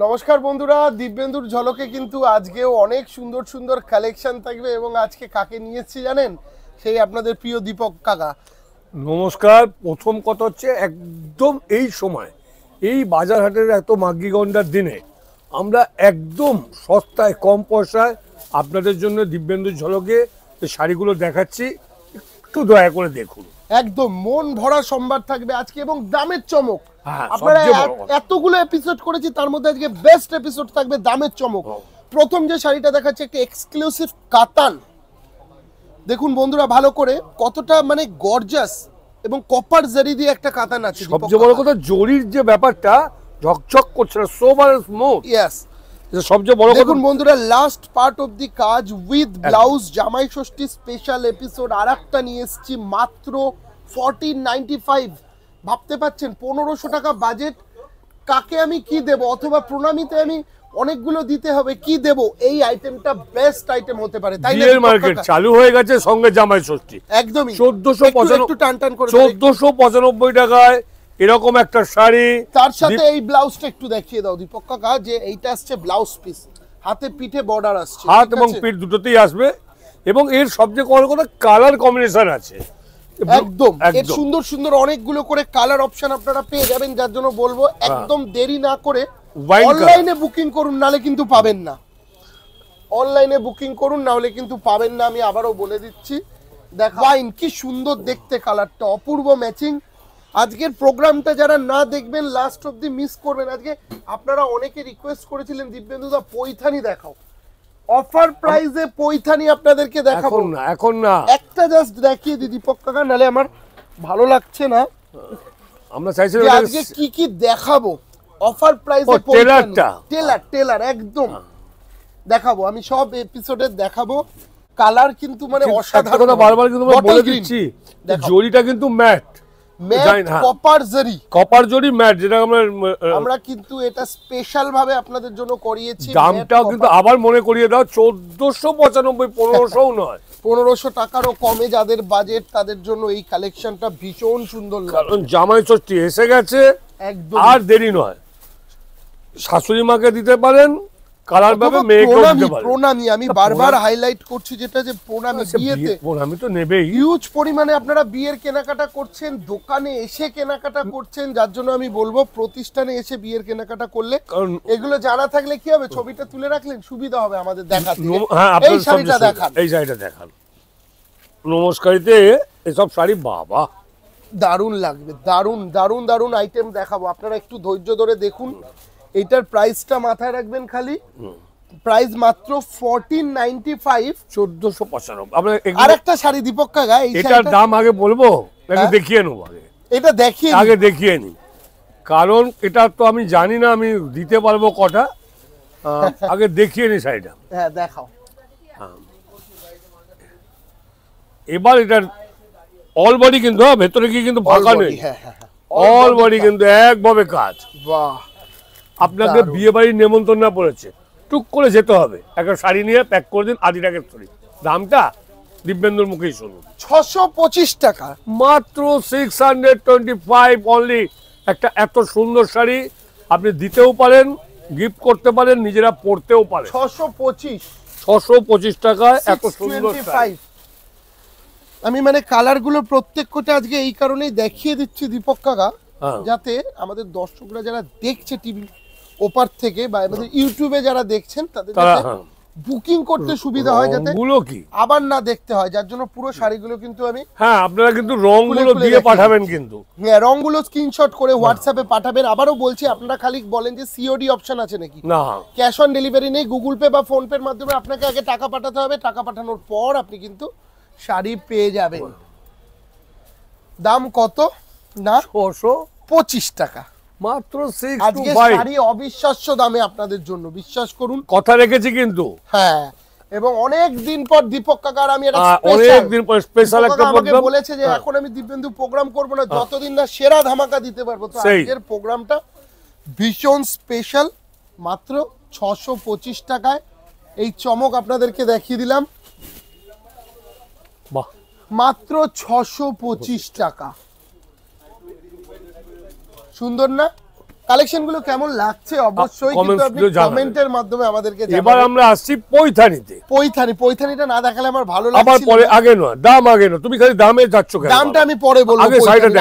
নমস্কার বন্ধুরা, দিব্যেন্দুর ঝলকে কিন্তু আজকেও অনেক সুন্দর সুন্দর কালেকশন থাকবে এবং আজকে কাকে নিয়েছি জানেন? সেই আপনাদের প্রিয় দীপক কাকা। নমস্কার। প্রথম কথা হচ্ছে একদম এই সময় এই বাজার হাটের এত মাগিগন্ডার দিনে আমরা একদম সস্তায় কম পয়সায় আপনাদের জন্য দিব্যেন্দুর ঝলকে শাড়িগুলো দেখাচ্ছি, একটু দয়া করে দেখুন। একদম মন ভরা সম্ভার থাকবে আজকে এবং দামের চমক। হ্যাঁ, আপনারা সবচেয়ে বড় কথা। এতগুলো এপিসোড করেছি, তার মধ্যে আজকে বেস্ট এপিসোড থাকবে দামের চমক। প্রথম যে শাড়িটা দেখাচ্ছে একটা এক্সক্লুসিভ কাতান। দেখুন বন্ধুরা ভালো করে, কতটা মানে গর্জাস এবং কপার জারি দিয়ে একটা কাতান আছে। সবচেয়ে বড় কথা জরির যে ব্যাপারটা ঝকঝক করছে না, সোবার স্মুথ। ইয়েস, সবচেয়ে বড় কথা দেখুন বন্ধুরা, লাস্ট পার্ট অফ দি কাজ উইথ ব্লাউজ জামাই ষষ্ঠী স্পেশাল এপিসোড আর একটা নিয়ে এসেছি মাত্র 1495। ভাবতে পাচ্ছেন 1500 টাকা বাজেট, কাকে আমি কি দেব? অথবা প্রণামীতে আমি অনেকগুলো দিতে হবে, কি দেব? এই আইটেমটা বেস্ট আইটেম হতে পারে, তাই না? বিয়ের মার্কেট চালু হয়ে গেছে, সঙ্গে জামাই ষষ্ঠী। একদমই 1495 টাকায় এরকম একটা শাড়ি, তার সাথে এই ব্লাউজটা একটু দেখিয়ে দাও দীপক কাকা, যে এইটা আসছে ব্লাউজ পিস, হাতে পিঠে বর্ডার আসছে, হাত এবং পিঠ দুটোতেই আসবে এবং এর সবচেয়ে বড় কথা কালার কম্বিনেশন আছে। একদম এর সুন্দর সুন্দর অনেকগুলো করে কালার অপশন আপনারা পেয়ে যাবেন, যার জন্য বলবো একদম দেরি না করে অনলাইনে বুকিং করুন, নালে কিন্তু পাবেন না। অনলাইনে বুকিং করুন, না হলে কিন্তু পাবেন না। আমি আবারও বলে দিচ্ছি, দেখো ওয়াইন কি সুন্দর দেখতে, কালারটা অপূর্ব ম্যাচিং। আজকের প্রোগ্রামটা যারা না দেখবেন লাস্ট অবধি মিস করবেন। আজকে আপনারা অনেকে রিকোয়েস্ট করেছিলেন দিব্যেন্দুদা পৈথানি দেখাও, অফার প্রাইসে পৈথানি আপনাদেরকে দেখাবো না, এখন না, একটা জাস্ট দেখিয়ে দিই দীপক কাকা, নালে আমার ভালো লাগছে না। আমরা চাইছিলাম আজকে কি কি দেখাবো অফার প্রাইসে, টেলার একদম দেখাবো, আমি সব এপিসোডে দেখাবো। কালার কিন্তু মানে অসাধারণ, বারবার কিন্তু বলে দিচ্ছি জরিটা কিন্তু ম্যাট, কপার জরি ম্যাট, যেটা আমরা কিন্তু এটা স্পেশাল ভাবে আপনাদের জন্য করিয়েছি। দামটাও কিন্তু আবার মনে করিয়ে দাও 1495, 1500 নয়, 1500 টাকারও কমে যাদের বাজেট, তাদের জন্য এই কালেকশনটা ভীষণ সুন্দর। কারণ জামাই ষষ্ঠী এসে গেছে, একদম আর দেরি নয়। শাশুড়ি মাকে দিতে পারেন, কালার ভাবে মেয়েকেও দিতে পারেন। প্রণামী আমি বারবার হাইলাইট করছি, যেটা যে প্রণামী বিয়েতে প্রণামী তো নেবেই, হিউজ পরিমাণে আপনারা বিয়ের কেনাকাটা করছেন, দোকানে এসে কেনাকাটা করছেন, যার জন্য আমি বলবো প্রতিষ্ঠানে এসে বিয়ের কেনাকাটা করলে এগুলো জানা থাকলে কি হবে, ছবিটা তুলে রাখলেন সুবিধা হবে আমাদের দেখাতে। এই শাড়িটা দেখান, এই শাড়িটা দেখান। নমস্কারিতে এসব শাড়ি বাবা দারুণ লাগবে, দারুণ দারুণ দারুণ আইটেম দেখাবো। আপনারা একটু ধৈর্য ধরে দেখুন। এটার প্রাইসটা মাথায় রাখবেন, খালি প্রাইস মাত্র 1495, 1495। আর একটা শাড়ি দীপক কাকা, এটার দাম আগে বলবো, দেখিয়ে নেবো আগে, এটা দেখিয়ে আগে দেখিয়ে নি, কারণ এটা তো আমি জানি না আমি দিতে পারবো কটা, আগে দেখিয়ে নি শাড়িটা। হ্যাঁ দেখাও। এবার এটার অল বডি কিন্তু, ভেতরে কি কিন্তু ফাঁকা নেই, অল বডি কিন্তু একভাবে কাজ। বাহ, আপনাকে বিয়ে বাড়ির নেমন্তন্ন না পড়েছে, টুক করে যেতে হবে, একটা শাড়ি নিয়ে প্যাক করে দিন, আদি টাকার শাড়ি। দামটা দিব্যেন্দুর মুখেই শুনুন, 625 টাকা মাত্র 625 অনলি। একটা এত সুন্দর শাড়ি আপনি দিতেও পারেন, গিফট করতে পারেন, নিজেরা পরতেও পারেন। 625 টাকায় এত সুন্দর শাড়ি। আমি মানে কালার গুলো প্রত্যেকটা আজকে এই কারণেই দেখিয়ে দিচ্ছি দীপক কাকা, যাতে আমাদের দর্শকরা যারা দেখছে টিভি ওপার থেকে বা আমাদের ইউটিউবে যারা দেখছেন তাদের বুকিং করতে সুবিধা হয়, যাতে আবার না দেখতে হয়। যার জন্য পুরো শাড়িগুলো কিন্তু আমি, আপনারা কিন্তু রংগুলো দিয়ে পাঠাবেন, কিন্তু হ্যাঁ রংগুলো স্ক্রিনশট করে হোয়াটসঅ্যাপে পাঠাবেন। আবারও বলছি, আপনারা খালি বলেন যে সিওডি অপশন আছে নাকি, না ক্যাশ অন ডেলিভারি নেই। গুগল পে বা ফোন পের মাধ্যমে আপনাকে আগে টাকা পাঠাতে হবে, টাকা পাঠানোর পর আপনি কিন্তু শাড়ি পেয়ে যাবেন। দাম কত না, 625 টাকা মাত্র। আজকে শাড়ি অবিশ্বাস্য দামে আপনাদের জন্য, বিশ্বাস করুন, কথা রেখেছি কিন্তু। হ্যাঁ, এবং অনেক দিন পর দীপক কাকার আমি একটা স্পেশাল একটা প্রোগ্রাম বলেছে যে এখন আমি দিব্যেন্দু প্রোগ্রাম করব না যতদিন না সেরা ধামাকা দিতে পারবো। তো আজকের প্রোগ্রামটা ভীষণ স্পেশাল, মাত্র 625 টাকায় এই চমক আপনাদেরকে দেখিয়ে দিলাম। মাত্র 625 টাকা, সুন্দর না? কালেকশন গুলো কেমন লাগছে অবশ্যই কিন্তু আপনি কমেন্টের মাধ্যমে আমাদেরকে জানাবেন। এবার আমরা আসছি পৈথানিতে। পৈথানিটা না দেখালে আমার ভালো লাগছে। আবার পরে আগে নয়, দাম আগে নয়, তুমি খালি দামে যাচ্ছ কেন? দামটা আমি পরে বলবো।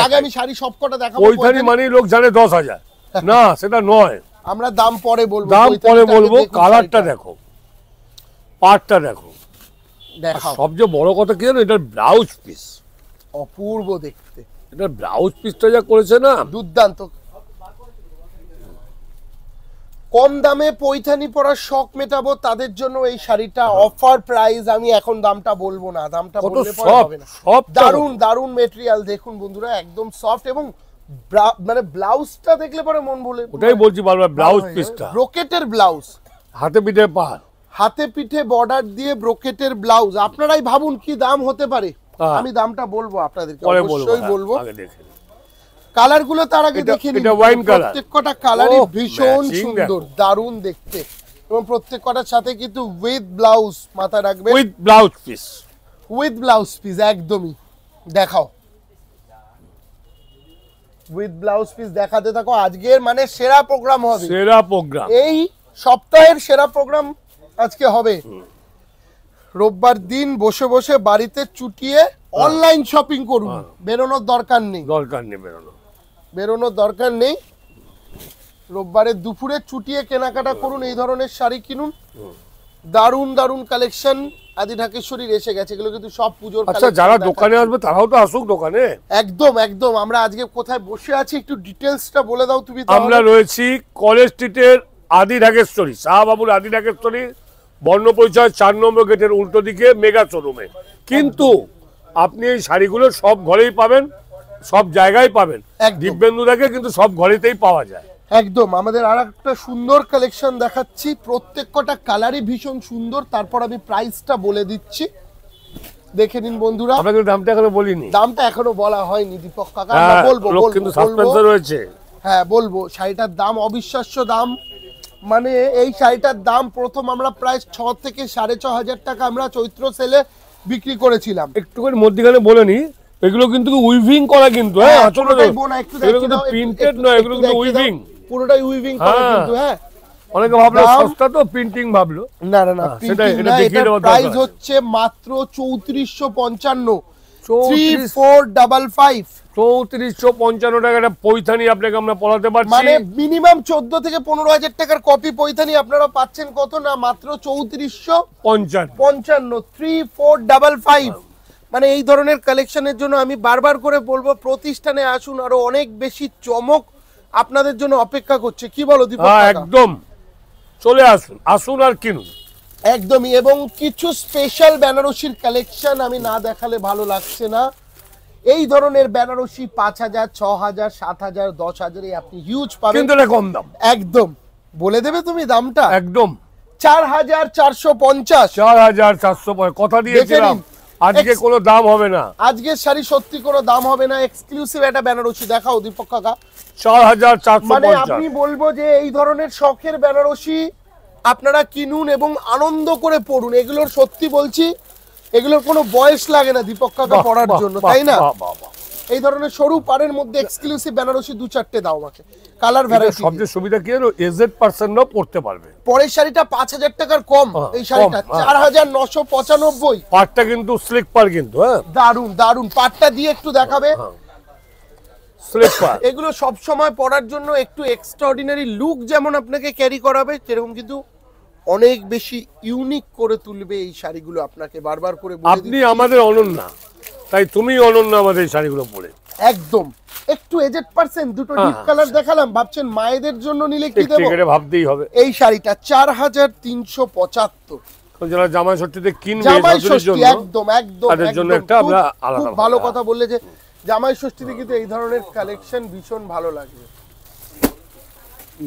আগে আমি শাড়ি সবকটা দেখাবো। পৈথানি মানে লোক জানে 10,000, না সেটা নয়, আমরা দাম পরে বলবো। দাম পরে বলবো। কালারটা দেখো, পাটটা দেখো, দেখাও। সবচেয়ে বড় কথা কি জানো, এটার ব্লাউজ পিস অপূর্ব দেখতে। এটার ব্লাউজ পিসটা যা করেছে না, দুর্দান্ত। কম দামে পৈথানি পরার শখ মেটাবো তাদের জন্য এই শাড়িটা অফার প্রাইস। আমি এখন দামটা বলবো না, দামটা বললে পরে হবে না। দারুন দারুন মেটেরিয়াল দেখুন বন্ধুরা, একদম সফট এবং মানে ব্লাউজটা দেখলে পরে মন বলে। ওটাই বলছি বারবার, ব্লাউজ পিসটা ব্রোকেটের ব্লাউজ, হাতে পিঠে পার, হাতে পিঠে বর্ডার দিয়ে ব্রোকেটের ব্লাউজ। আপনারাই ভাবুন কি দাম হতে পারে। আমি দামটা বলবো আপনাদেরকে, অবশ্যই বলবো। কালার গুলো তার আগে দেখে নিন। প্রত্যেকটা কালারই ভীষণ সুন্দর, দারুণ দেখতে এবং প্রত্যেকটার সাথে কিন্তু উইথ ব্লাউজ মাথা রাখবে, with blouse piece, with blouse piece একদমই। দেখাও, উইথ ব্লাউজ পিস দেখাতে থাকো। আজকের মানে সেরা প্রোগ্রাম হবে, সেরা প্রোগ্রাম, এই সপ্তাহের সেরা প্রোগ্রাম আজকে হবে। রোববার দিন বসে বসে বাড়িতে চুটিয়ে অনলাইন শপিং করুন, বেরোনোর দরকার নেই, বেরোনোর দরকার নেই। রোববারের দুপুরে চুটিয়ে কেনাকাটা করুন, এই ধরনের শাড়ি কিনুন। দারুন দারুন কালেকশন আদি ঢাকেশ্বরীর এসে গেছে, এগুলো কিন্তু সব পুজোর। আচ্ছা, যারা দোকানে আসবে তারাও তো আসুক দোকানে। একদম একদম। আমরা আজকে কোথায় বসে আছি একটু ডিটেইলসটা বলে দাও তুমি। আমরা রয়েছি কলেজ স্ট্রিটের আদি ঢাকেশ্বরী, শাহবাবুর আদি ঢাকেশ্বরী, বর্ণ পরিচয় 4 নম্বর গেটের উল্টো দিকে মেগা শোরুমে। কিন্তু আপনি এই শাড়িগুলো সব ঘরেই পাবেন, সব জায়গায় পাবেন। দিব্যেন্দুদাকে কিন্তু সব ঘরেতেই পাওয়া যায়। একদম। আমাদের আর একটা সুন্দর কালেকশন দেখাচ্ছি, প্রত্যেকটা কালারই ভীষণ সুন্দর। তারপর আমি প্রাইসটা বলে দিচ্ছি, দেখে নিন বন্ধুরা। আমরা কিন্তু দামটা এখনো বলিনি, দামটা এখনো বলা হয়নি দীপক কাকা। আমরা বলবো, কিন্তু সাসপেন্স রয়েছে। হ্যাঁ বলবো। শাড়িটার দাম অবিশ্বাস্য দাম, মানে এই শাড়িটার দাম প্রথম আমরা প্রায় 6 থেকে 6,500 টাকা আমরা চৈত্র সেলে বিক্রি করেছিলাম। একটুখানি মধ্যখানে বলে নি, এগুলো কিন্তু উইভিং করা, কিন্তু হ্যাঁ এগুলো কিন্তু প্রিন্টেড নয়, এগুলো কিন্তু উইভিং, পুরোটাই উইভিং করা কিন্তু। হ্যাঁ, অনেকে ভাবলো সস্তা তো প্রিন্টিং ভাবলো, না না না, এটার প্রাইস হচ্ছে মাত্র 3455, 3455 3455 টাকা একটা পৈথানি আপনাকে আমরা পড়াতে পারছি। মানে মিনিমাম 14 থেকে 15,000 টাকার কপি পৈথানি আপনারা পাচ্ছেন কত না, মাত্র 3455, 3455। মানে এই ধরনের কালেকশনের জন্য আমি বারবার করে বলবো প্রতিষ্ঠানে আসুন, আরো অনেক বেশি চমক আপনাদের জন্য অপেক্ষা করছে। কি বলো দীপক? একদম, চলে আসুন, আসুন আর কিনুন একদমই। এবং কিছু স্পেশাল বেনারসির কালেকশন আমি না দেখালে ভালো লাগছে না। এই ধরনের বেনারসি 5,000, 6,000, 7,000, 10,000 আপনি হিউজ পাবেন, কিন্তু এটা কম দাম। একদম বলে দেবে তুমি দামটা, একদম 4,450, 4,450 কথা দিয়েছিলাম, আজকে কোনো দাম হবে না। আজকের শাড়ি সত্যি কোনো দাম হবে না, এক্সক্লুসিভ একটা বেনারসি দেখাও দীপক কাকা। 4,450। মানে আমি বলবো যে এই ধরনের শখের বেনারসি আপনারা কিনুন এবং আনন্দ করে পড়ুন। এগুলোর সত্যি বলছি, এগুলোর কোনো বয়স লাগে না দীপক কাকা পড়ার জন্য, তাই না? এই ধরনের সরু পাড়ের মধ্যে এক্সক্লুসিভ বেনারসি 2-4টে দাও আমাকে, কালার ভ্যারাইটি। সবচেয়ে সুবিধা কি হলো, এজেড পারসনও পড়তে পারবে। পরের শাড়িটা 5,000 টাকার কম, এই শাড়িটা 4,995। পাটটা কিন্তু স্লিক পার, কিন্তু হ্যাঁ দারুন দারুন। পাটটা দিয়ে একটু দেখাবে। স্লিক পার এগুলো সব সময় পরার জন্য একটু এক্সট্রাঅর্ডিনারি লুক যেমন আপনাকে ক্যারি করাবে, সেরকম কিন্তু অনেক বেশি ইউনিক করে তুলবে এই শাড়িগুলো। আপনাকে বারবার করে বলে দিচ্ছি, আপনি আমাদের অনন্য, তাই তুমি অনন্য আমাদের এই শাড়িগুলো পরে। একদম। একটু এজেড পারসন, দুটো ডিপ কালার দেখালাম, ভাবছেন মায়েদের জন্য নিলে কি দেব, এটা ভাবতেই হবে। এই শাড়িটা 4,375। যারা জামাই ষষ্ঠীতে কিনবে, জামাই ষষ্ঠী, একদম একদম তাদের জন্য একটা আমরা আলাদা। খুব ভালো কথা বললে যে জামাই ষষ্ঠীতে কিন্তু এই ধরনের কালেকশন ভীষণ ভালো লাগবে।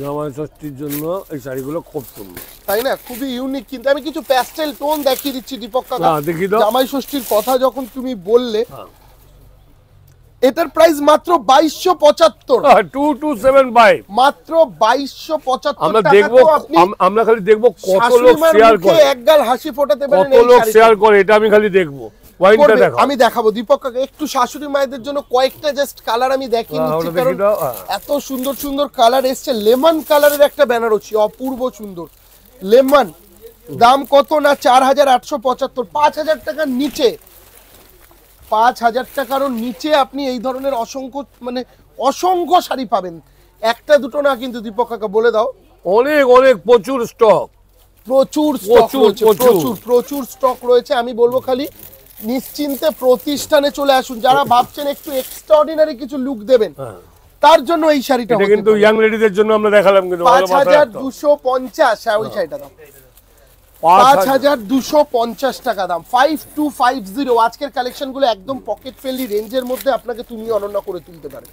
জামাই ষষ্ঠীর জন্য এই শাড়িগুলো খুব সুন্দর, তাই না? খুবই ইউনিক। কিন্তু আমি কিছু প্যাস্টেল টোন দেখিয়ে দিচ্ছি দীপক কাকা। জামাই ষষ্ঠীর কথা যখন তুমি বললে, এটার প্রাইস মাত্র 2,275, 2275, মাত্র 2,275 আমরা দেখবো, আমরা খালি দেখবো কত লোক শেয়ার করে, একগাল হাসি ফোটাতে পারেন, কত লোক শেয়ার করে, এটা আমি খালি দেখবো। ওয়াইনটা দেখো। আমি দেখাবো দীপক কাকা, একটু শাশুড়ি মায়েদের জন্য কয়েকটা জাস্ট কালার আমি দেখিয়ে নিচ্ছি, কারণ এত সুন্দর সুন্দর কালার এসছে। লেমন কালারের একটা বেনারসি, অপূর্ব সুন্দর লেমন। দাম কত না 4875, 5000 টাকার নিচে, 5000 টাকারও নিচে আপনি এই ধরনের অসংখ্য শাড়ি পাবেন। একটা দুটো না কিন্তু দীপক কাকা, বলে দাও। অনেক অনেক প্রচুর স্টক, প্রচুর স্টক রয়েছে। আমি বলবো খালি নিশ্চিন্তে প্রতিষ্ঠানে চলে আসুন। যারা ভাবছেন একটু এক্সট্রাঅর্ডিনারি কিছু লুক দেবেন, তার জন্য এই শাড়িটা কিন্তু ইয়াং লেডিদের জন্য আমরা দেখালাম, কিন্তু 5250। হ্যাঁ, ওই শাড়িটা দাম 5250 টাকা দাম, 5250। আজকের কালেকশন গুলো একদম পকেট ফ্রেন্ডলি রেঞ্জের মধ্যে আপনাকে তুমি অনন্য করে তুলতে পারে।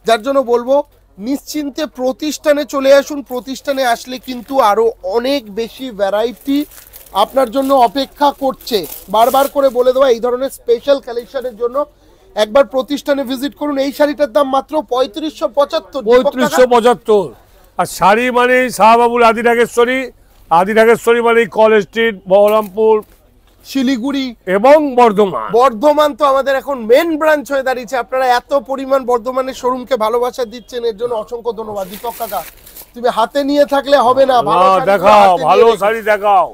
যার জন্য বলবো নিশ্চিন্তে প্রতিষ্ঠানে চলে আসুন। প্রতিষ্ঠানে আসলে কিন্তু আরো অনেক বেশি ভ্যারাইটি আপনার জন্য অপেক্ষা করছে। বারবার করে বলে দেওয়া, এই ধরনের স্পেশাল কালেকশনের জন্য একবার প্রতিষ্ঠানে ভিজিট করুন। এই শাড়িটার দাম মাত্র 3575। আর শাড়ি মানে শাহবাবুর আদি মানে কলেজ স্ট্রিট, বহরমপুর, শিলিগুড়ি এবং বর্ধমান। বর্ধমান তো আমাদের এখন মেন ব্রাঞ্চ হয়ে দাঁড়িয়েছে। আপনারা এত পরিমাণ বর্ধমানের শোরুমকে ভালোবাসা দিচ্ছেন, এর জন্য অসংখ্য ধন্যবাদ। দীপক কাকা, তুমি হাতে নিয়ে থাকলে হবে না, দেখাও ভালো শাড়ি দেখাও।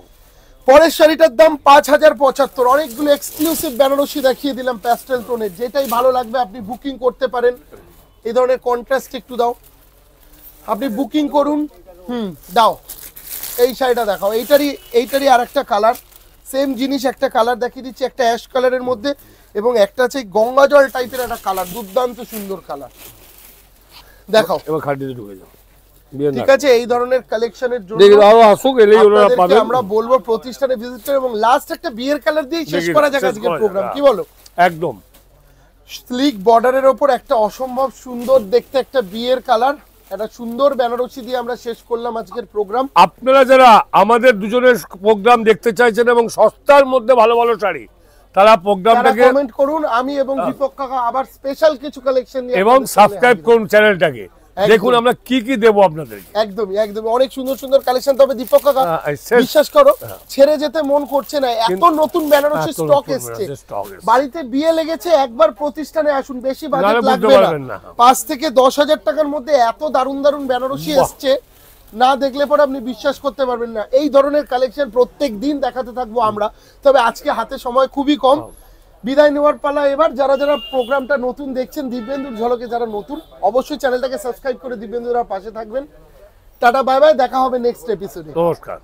পরের শাড়িটার দাম 5075। অনেকগুলো এক্সক্লুসিভ বেনারসি দেখিয়ে দিলাম প্যাস্টেল টোনের, যেটাই ভালো লাগবে আপনি বুকিং করতে পারেন। এই ধরনের কন্ট্রাস্ট একটু দাও, আপনি বুকিং করুন। দাও এই শাড়িটা দেখাও। এইটারই আর একটা কালার, সেম জিনিস, একটা কালার দেখিয়ে দিচ্ছি, একটা অ্যাশ কালারের মধ্যে, এবং একটা আছে গঙ্গা জল টাইপের একটা কালার, দুর্দান্ত সুন্দর কালার। দেখাও, এবার খাটিতে ঢুকে যাও। ঠিক আছে, এই ধরনের কালেকশনের জন্য আমরা বলবো প্রতিষ্ঠানে ভিজিট করে, এবং লাস্ট একটা বিয়ের কালার দিয়ে শেষ করা যাক আজকের প্রোগ্রাম, কি বলো? একদম স্লিক বর্ডারের ওপর একটা অসম্ভব সুন্দর দেখতে একটা বিয়ের কালার, একটা সুন্দর বেনারসি দিয়ে আমরা শেষ করলাম আজকের প্রোগ্রাম। আপনারা যারা আমাদের দুজনের প্রোগ্রাম দেখতে চাইছেন এবং সস্তার মধ্যে ভালো ভালো শাড়ি, তারা প্রোগ্রামটাকে কমেন্ট করুন। আমি এবং দীপক কাকা আবার স্পেশাল কিছু কালেকশন নিয়ে, এবং সাবস্ক্রাইব করুন চ্যানেলটাকে, দেখুন আমরা কি কি দেব আপনাদের। একদমই অনেক সুন্দর সুন্দর কালেকশন। তবে দীপক কাকা বিশ্বাস করো, ছেড়ে যেতে মন করছে না, এত নতুন বেনারসি স্টক এসছে। বাড়িতে বিয়ে লেগেছে, একবার প্রতিষ্ঠানে আসুন, বেশি বাজেট লাগবে না। 5 থেকে 10,000 টাকার মধ্যে এত দারুণ দারুণ বেনারসি এসছে, না দেখলে পরে আপনি বিশ্বাস করতে পারবেন না। এই ধরনের কালেকশন প্রত্যেক দিন দেখাতে থাকবো আমরা, তবে আজকে হাতে সময় খুবই কম। বিদায় নেওয়ার পালা এবার। যারা যারা প্রোগ্রামটা নতুন দেখছেন, দিব্যেন্দুর ঝলকে যারা নতুন, অবশ্যই চ্যানেলটাকে সাবস্ক্রাইব করে দিব্যেন্দুর পাশে থাকবেন। টাটা, বাই বাই, দেখা হবে নেক্সট এপিসোডে। নমস্কার।